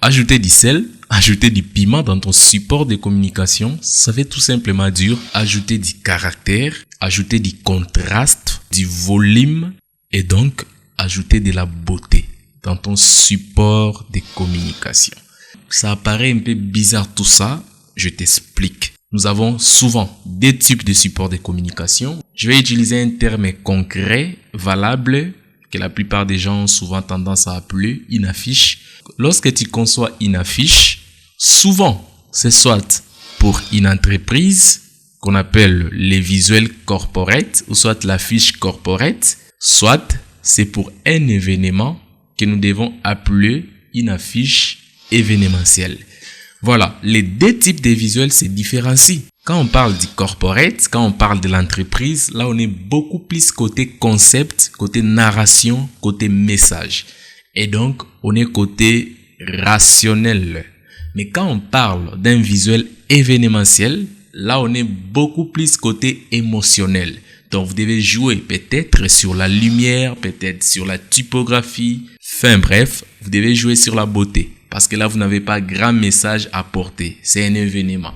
Ajouter du sel, ajouter du piment dans ton support de communication, ça veut tout simplement dire ajouter du caractère, ajouter du contraste, du volume et donc ajouter de la beauté dans ton support de communication. Ça apparaît un peu bizarre tout ça, je t'explique. Nous avons souvent deux types de supports de communication. Je vais utiliser un terme concret, valable, que la plupart des gens ont souvent tendance à appeler une affiche. Lorsque tu conçois une affiche, souvent, c'est soit pour une entreprise qu'on appelle les visuels corporate ou soit l'affiche corporate, soit c'est pour un événement que nous devons appeler une affiche événementielle. Voilà, les deux types de visuels se différencient. Quand on parle du corporate, quand on parle de l'entreprise, là on est beaucoup plus côté concept, côté narration, côté message. Et donc, on est côté rationnel. Mais quand on parle d'un visuel événementiel, là on est beaucoup plus côté émotionnel. Donc, vous devez jouer peut-être sur la lumière, peut-être sur la typographie. Enfin bref, vous devez jouer sur la beauté. Parce que là, vous n'avez pas grand message à porter. C'est un événement.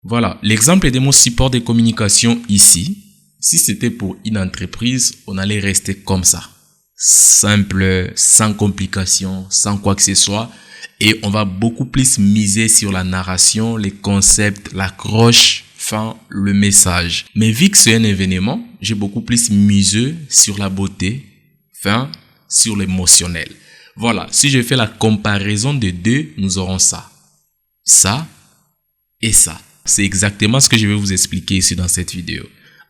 Voilà, l'exemple de mon support de communication ici. Si c'était pour une entreprise, on allait rester comme ça. Simple, sans complications, sans quoi que ce soit. Et on va beaucoup plus miser sur la narration, les concepts, l'accroche, enfin, le message. Mais vu que c'est un événement, j'ai beaucoup plus misé sur la beauté, enfin, sur l'émotionnel. Voilà, si je fais la comparaison de deux, nous aurons ça. Ça et ça. C'est exactement ce que je vais vous expliquer ici dans cette vidéo.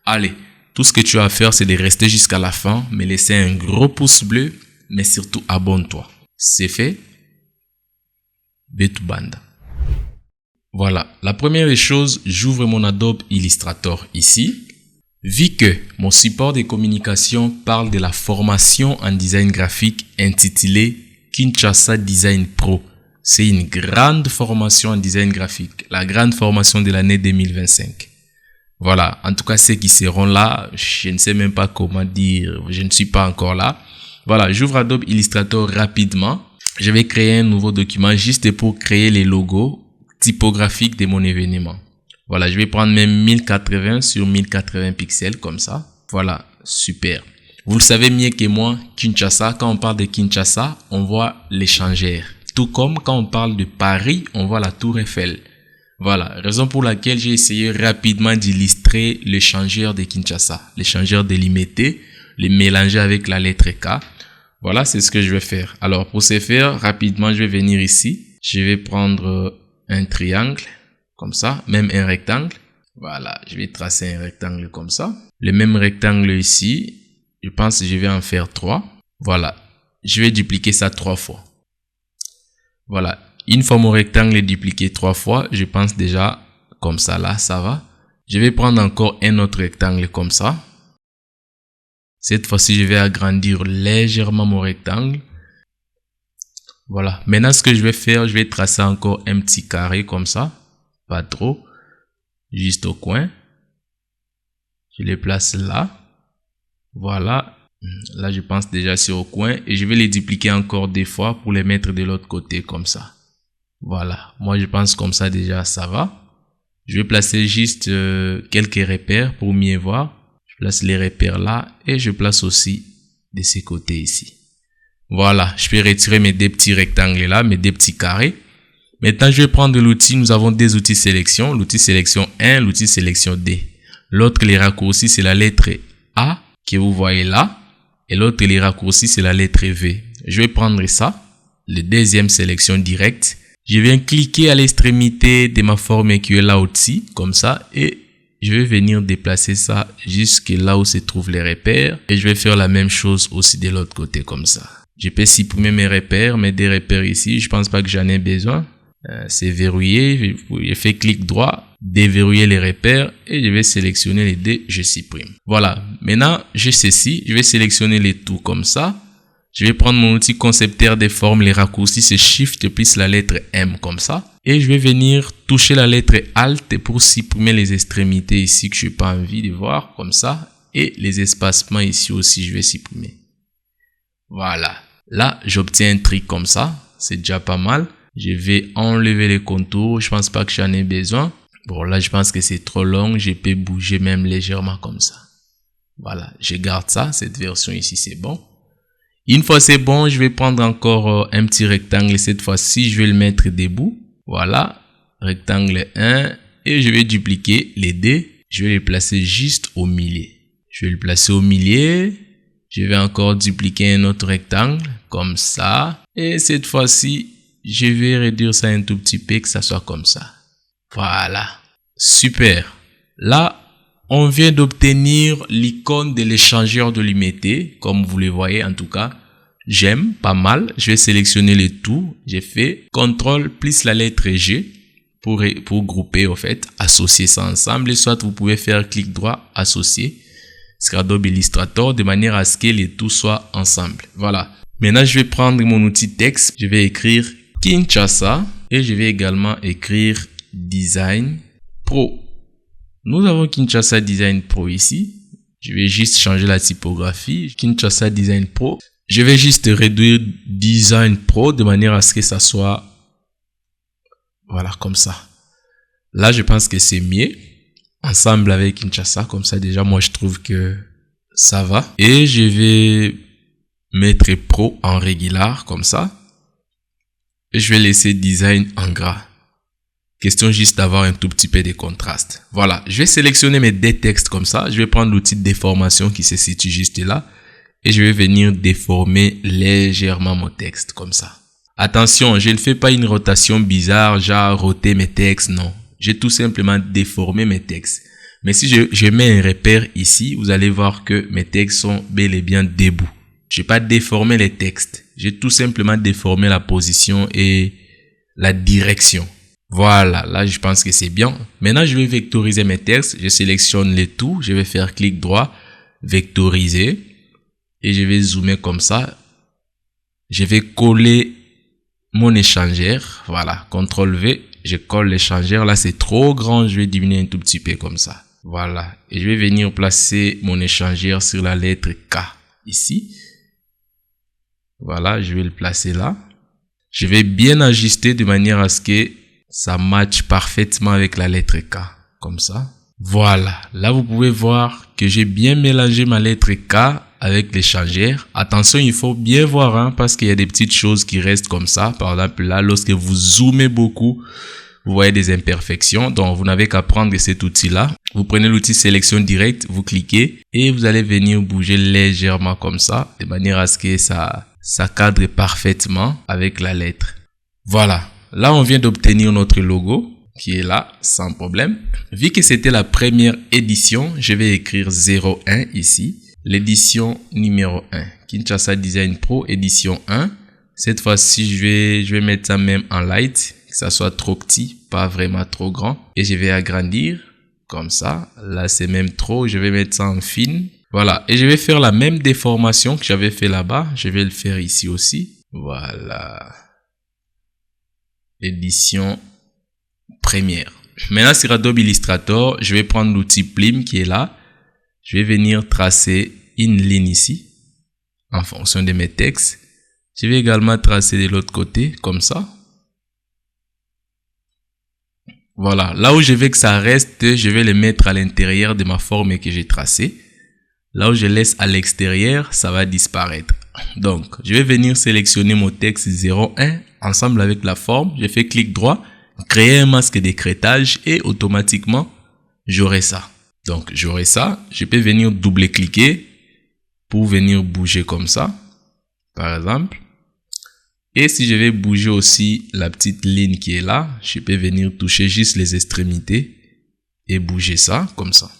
Allez, tout ce que tu as à faire, c'est de rester jusqu'à la fin, me laisser un gros pouce bleu, mais surtout abonne-toi. C'est fait. Betubanda. Voilà, la première des choses, j'ouvre mon Adobe Illustrator ici. Vu que mon support de communication parle de la formation en design graphique intitulée Kinshasa Design Pro. C'est une grande formation en design graphique, la grande formation de l'année 2025. Voilà, en tout cas ceux qui seront là, je ne sais même pas comment dire, je ne suis pas encore là. Voilà, j'ouvre Adobe Illustrator rapidement. Je vais créer un nouveau document juste pour créer les logos typographiques de mon événement. Voilà, je vais prendre même 1080 sur 1080 pixels comme ça. Voilà, super. Vous le savez mieux que moi, Kinshasa, quand on parle de Kinshasa, on voit l'échangeur. Tout comme quand on parle de Paris, on voit la tour Eiffel. Voilà, raison pour laquelle j'ai essayé rapidement d'illustrer l'échangeur de Kinshasa. L'échangeur délimité, le mélanger avec la lettre K. Voilà, c'est ce que je vais faire. Alors, pour ce faire, rapidement, je vais venir ici. Je vais prendre un triangle. Comme ça, même un rectangle. Voilà, je vais tracer un rectangle comme ça. Le même rectangle ici, je pense que je vais en faire 3. Voilà, je vais dupliquer ça 3 fois. Voilà, une fois mon rectangle est dupliqué 3 fois, je pense déjà comme ça là, ça va. Je vais prendre encore un autre rectangle comme ça. Cette fois-ci, je vais agrandir légèrement mon rectangle. Voilà, maintenant ce que je vais faire, je vais tracer encore un petit carré comme ça. Pas trop, juste au coin. Je les place là. Voilà. Là, je pense déjà c'est au coin. Et je vais les dupliquer encore 2 fois pour les mettre de l'autre côté comme ça. Voilà. Moi, je pense comme ça déjà, ça va. Je vais placer juste quelques repères pour mieux voir. Je place les repères là. Et je place aussi de ces côtés ici. Voilà. Je peux retirer mes 2 petits rectangles là, mes 2 petits carrés. Maintenant, je vais prendre l'outil. Nous avons des outils sélection. L'outil sélection 1, l'outil sélection D. L'autre, les raccourcis, c'est la lettre A que vous voyez là. Et l'autre, les raccourcis, c'est la lettre V. Je vais prendre ça. Le deuxième sélection directe. Je viens cliquer à l'extrémité de ma forme qui est là au-dessus. Comme ça. Et je vais venir déplacer ça jusque là où se trouvent les repères. Et je vais faire la même chose aussi de l'autre côté comme ça. Je peux supprimer mes repères, mes 2 repères ici. Je pense pas que j'en ai besoin. C'est verrouillé, je fais clic droit, déverrouiller les repères et je vais sélectionner les 2, je supprime. Voilà, maintenant j'ai ceci, je vais sélectionner les tout comme ça. Je vais prendre mon outil concepteur des formes, les raccourcis, c'est Shift plus la lettre M comme ça. Et je vais venir toucher la lettre Alt pour supprimer les extrémités ici que je n'ai pas envie de voir comme ça. Et les espacements ici aussi, je vais supprimer. Voilà. Là, j'obtiens un trick comme ça. C'est déjà pas mal. Je vais enlever les contours. Je pense pas que j'en ai besoin. Bon, là, je pense que c'est trop long. Je peux bouger même légèrement comme ça. Voilà. Je garde ça. Cette version ici, c'est bon. Une fois c'est bon, je vais prendre encore un petit rectangle. Cette fois-ci, je vais le mettre debout. Voilà. Rectangle 1. Et je vais dupliquer les deux. Je vais les placer juste au milieu. Je vais le placer au milieu. Je vais encore dupliquer un autre rectangle, comme ça. Et cette fois-ci, je vais réduire ça un tout petit peu, que ça soit comme ça. Voilà. Super. Là, on vient d'obtenir l'icône de l'échangeur de l'humidité. Comme vous le voyez, en tout cas, j'aime pas mal. Je vais sélectionner le tout. J'ai fait CTRL plus la lettre G pour grouper, au fait, associer ça ensemble. Et soit vous pouvez faire clic droit, associer. Adobe Illustrator de manière à ce que les tout soient ensemble. Voilà. Maintenant, je vais prendre mon outil texte. Je vais écrire Kinshasa et je vais également écrire Design Pro. Nous avons Kinshasa Design Pro ici. Je vais juste changer la typographie. Kinshasa Design Pro. Je vais juste réduire Design Pro de manière à ce que ça soit voilà comme ça. Là, je pense que c'est mieux. Ensemble avec Kinshasa, comme ça déjà moi je trouve que ça va. Et je vais mettre Pro en régular comme ça. Et je vais laisser Design en gras. Question juste d'avoir un tout petit peu de contraste. Voilà, je vais sélectionner mes deux textes comme ça. Je vais prendre l'outil de déformation qui se situe juste là. Et je vais venir déformer légèrement mon texte comme ça. Attention, je ne fais pas une rotation bizarre, genre roter mes textes, non. J'ai tout simplement déformé mes textes. Mais si je mets un repère ici, vous allez voir que mes textes sont bel et bien debout. Je n'ai pas déformé les textes. J'ai tout simplement déformé la position et la direction. Voilà, là je pense que c'est bien. Maintenant, je vais vectoriser mes textes. Je sélectionne les tout. Je vais faire clic droit, vectoriser. Et je vais zoomer comme ça. Je vais coller mon échangeur. Voilà, CTRL V. Je colle l'échangeur. Là, c'est trop grand. Je vais diminuer un tout petit peu comme ça. Voilà. Et je vais venir placer mon échangeur sur la lettre K. Ici. Voilà. Je vais le placer là. Je vais bien ajuster de manière à ce que ça matche parfaitement avec la lettre K. Comme ça. Voilà. Là, vous pouvez voir que j'ai bien mélangé ma lettre K avec l'échangeur. Attention, il faut bien voir, hein, parce qu'il y a des petites choses qui restent comme ça. Par exemple, là, lorsque vous zoomez beaucoup, vous voyez des imperfections. Donc, vous n'avez qu'à prendre cet outil-là. Vous prenez l'outil sélection directe, vous cliquez et vous allez venir bouger légèrement comme ça, de manière à ce que ça cadre parfaitement avec la lettre. Voilà. Là, on vient d'obtenir notre logo qui est là, sans problème. Vu que c'était la première édition, je vais écrire 01 ici. L'édition numéro 1. Kinshasa Design Pro, édition 1. Cette fois-ci, je vais mettre ça même en light, que ça soit trop petit, pas vraiment trop grand. Et je vais agrandir, comme ça. Là, c'est même trop, je vais mettre ça en fine. Voilà, et je vais faire la même déformation que j'avais fait là-bas. Je vais le faire ici aussi. Voilà. Édition première. Maintenant, sur Adobe Illustrator, je vais prendre l'outil Plume qui est là. Je vais venir tracer une ligne ici, en fonction de mes textes. Je vais également tracer de l'autre côté, comme ça. Voilà, là où je veux que ça reste, je vais le mettre à l'intérieur de ma forme que j'ai tracée. Là où je laisse à l'extérieur, ça va disparaître. Donc, je vais venir sélectionner mon texte 01 ensemble avec la forme. Je fais clic droit, créer un masque d'écrêtage et automatiquement, j'aurai ça. Donc, j'aurai ça. Je peux venir double-cliquer pour venir bouger comme ça, par exemple. Et si je vais bouger aussi la petite ligne qui est là, je peux venir toucher juste les extrémités et bouger ça comme ça.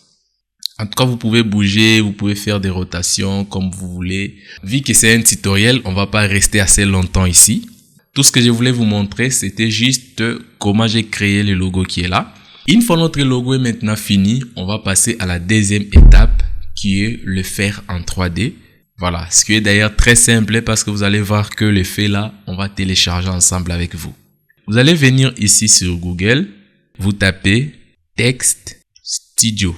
En tout cas, vous pouvez bouger, vous pouvez faire des rotations comme vous voulez. Vu que c'est un tutoriel, on va pas rester assez longtemps ici. Tout ce que je voulais vous montrer, c'était juste comment j'ai créé le logo qui est là. Une fois notre logo est maintenant fini, on va passer à la deuxième étape qui est le faire en 3D. Voilà, ce qui est d'ailleurs très simple parce que vous allez voir que le fait là, on va télécharger ensemble avec vous. Vous allez venir ici sur Google, vous tapez Text Studio.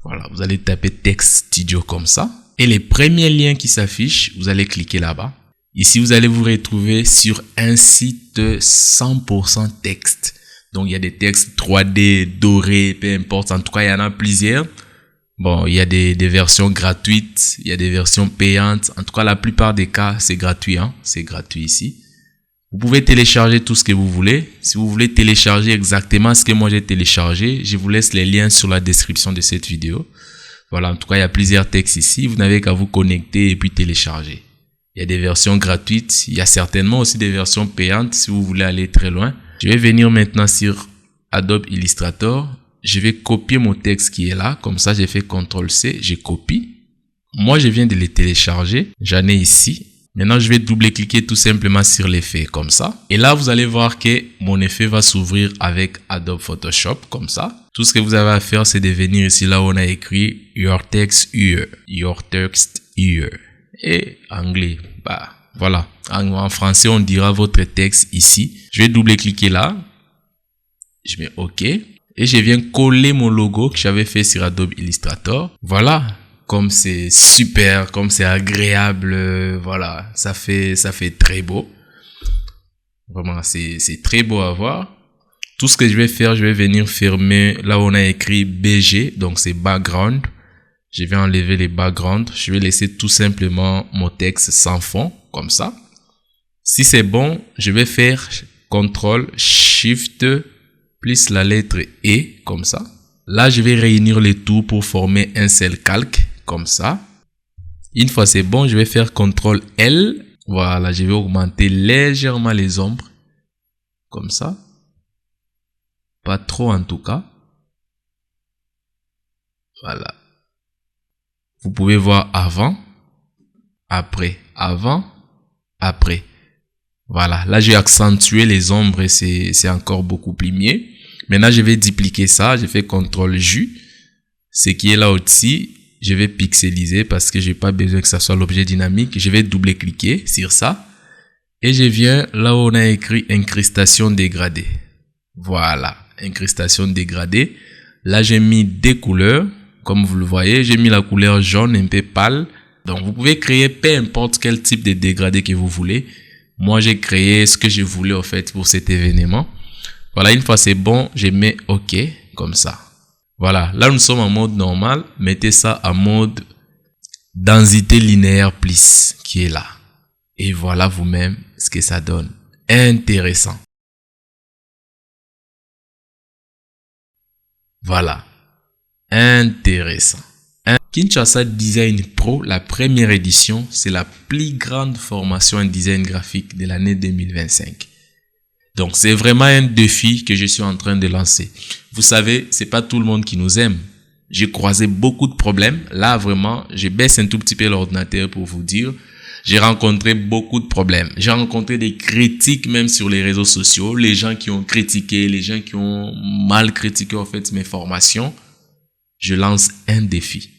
Voilà, vous allez taper Text Studio comme ça. Et les premiers liens qui s'affichent, vous allez cliquer là-bas. Ici, vous allez vous retrouver sur un site 100% texte. Donc, il y a des textes 3D, dorés, peu importe. En tout cas, il y en a plusieurs. Bon, il y a des versions gratuites, il y a des versions payantes. En tout cas, la plupart des cas, c'est gratuit, hein. C'est gratuit ici. Vous pouvez télécharger tout ce que vous voulez. Si vous voulez télécharger exactement ce que moi j'ai téléchargé, je vous laisse les liens sur la description de cette vidéo. Voilà, en tout cas, il y a plusieurs textes ici. Vous n'avez qu'à vous connecter et puis télécharger. Il y a des versions gratuites. Il y a certainement aussi des versions payantes si vous voulez aller très loin. Je vais venir maintenant sur Adobe Illustrator. Je vais copier mon texte qui est là. Comme ça, j'ai fait CTRL-C, je copie. Moi, je viens de les télécharger. J'en ai ici. Maintenant, je vais double-cliquer tout simplement sur l'effet comme ça. Et là, vous allez voir que mon effet va s'ouvrir avec Adobe Photoshop comme ça. Tout ce que vous avez à faire, c'est de venir ici là où on a écrit Your Text Here. Your Text Here. Et anglais, bah voilà. En français, on dira votre texte ici. Je vais double-cliquer là. Je mets OK. Et je viens coller mon logo que j'avais fait sur Adobe Illustrator. Voilà. Comme c'est super, comme c'est agréable, voilà. Ça fait très beau. Vraiment, c'est très beau à voir. Tout ce que je vais faire, je vais venir fermer là où on a écrit BG. Donc, c'est background. Je vais enlever les backgrounds. Je vais laisser tout simplement mon texte sans fond, comme ça. Si c'est bon, je vais faire CTRL, SHIFT, plus la lettre E, comme ça. Là, je vais réunir les tout pour former un seul calque, comme ça. Une fois c'est bon, je vais faire CTRL L. Voilà, je vais augmenter légèrement les ombres, comme ça. Pas trop en tout cas. Voilà. Vous pouvez voir avant, après, avant, après. Voilà, là j'ai accentué les ombres et c'est encore beaucoup plus mieux. Maintenant je vais dupliquer ça, je fais CTRL-J. Ce qui est là au-dessus, je vais pixeliser parce que j'ai pas besoin que ça soit l'objet dynamique. Je vais double-cliquer sur ça. Et je viens là où on a écrit incrustation dégradée. Voilà, incrustation dégradée. Là j'ai mis des couleurs. Comme vous le voyez, j'ai mis la couleur jaune un peu pâle. Donc, vous pouvez créer peu importe quel type de dégradé que vous voulez. Moi, j'ai créé ce que je voulais en fait pour cet événement. Voilà, une fois c'est bon, je mets OK comme ça. Voilà, là nous sommes en mode normal. Mettez ça en mode densité linéaire plus qui est là. Et voilà vous-même ce que ça donne. Intéressant. Voilà. Intéressant. Kinshasa Design Pro, la première édition, c'est la plus grande formation en design graphique de l'année 2025. Donc, c'est vraiment un défi que je suis en train de lancer. Vous savez, c'est pas tout le monde qui nous aime. J'ai croisé beaucoup de problèmes. Là, vraiment, je baisse un tout petit peu l'ordinateur pour vous dire. J'ai rencontré beaucoup de problèmes. J'ai rencontré des critiques même sur les réseaux sociaux. Les gens qui ont critiqué, les gens qui ont mal critiqué en fait mes formations. Je lance un défi.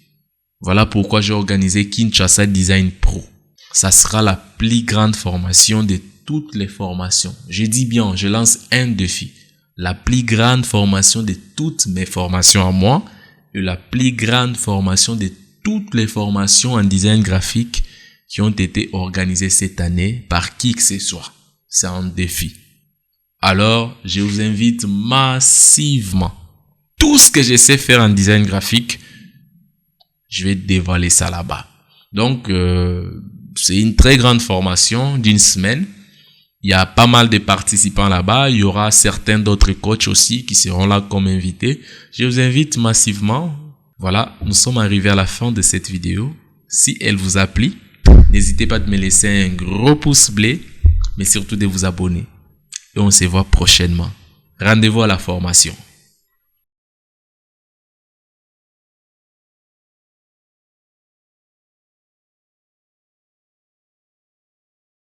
Voilà pourquoi j'ai organisé Kinshasa Design Pro. Ça sera la plus grande formation de toutes les formations. Je dis bien, je lance un défi. La plus grande formation de toutes mes formations à moi et la plus grande formation de toutes les formations en design graphique qui ont été organisées cette année par qui que ce soit. C'est un défi. Alors, je vous invite massivement. Tout ce que je sais faire en design graphique, je vais dévoiler ça là-bas. Donc, c'est une très grande formation d'une semaine. Il y a pas mal de participants là-bas. Il y aura certains d'autres coachs aussi qui seront là comme invités. Je vous invite massivement. Voilà, nous sommes arrivés à la fin de cette vidéo. Si elle vous a plu, n'hésitez pas de me laisser un gros pouce bleu, mais surtout de vous abonner. Et on se voit prochainement. Rendez-vous à la formation.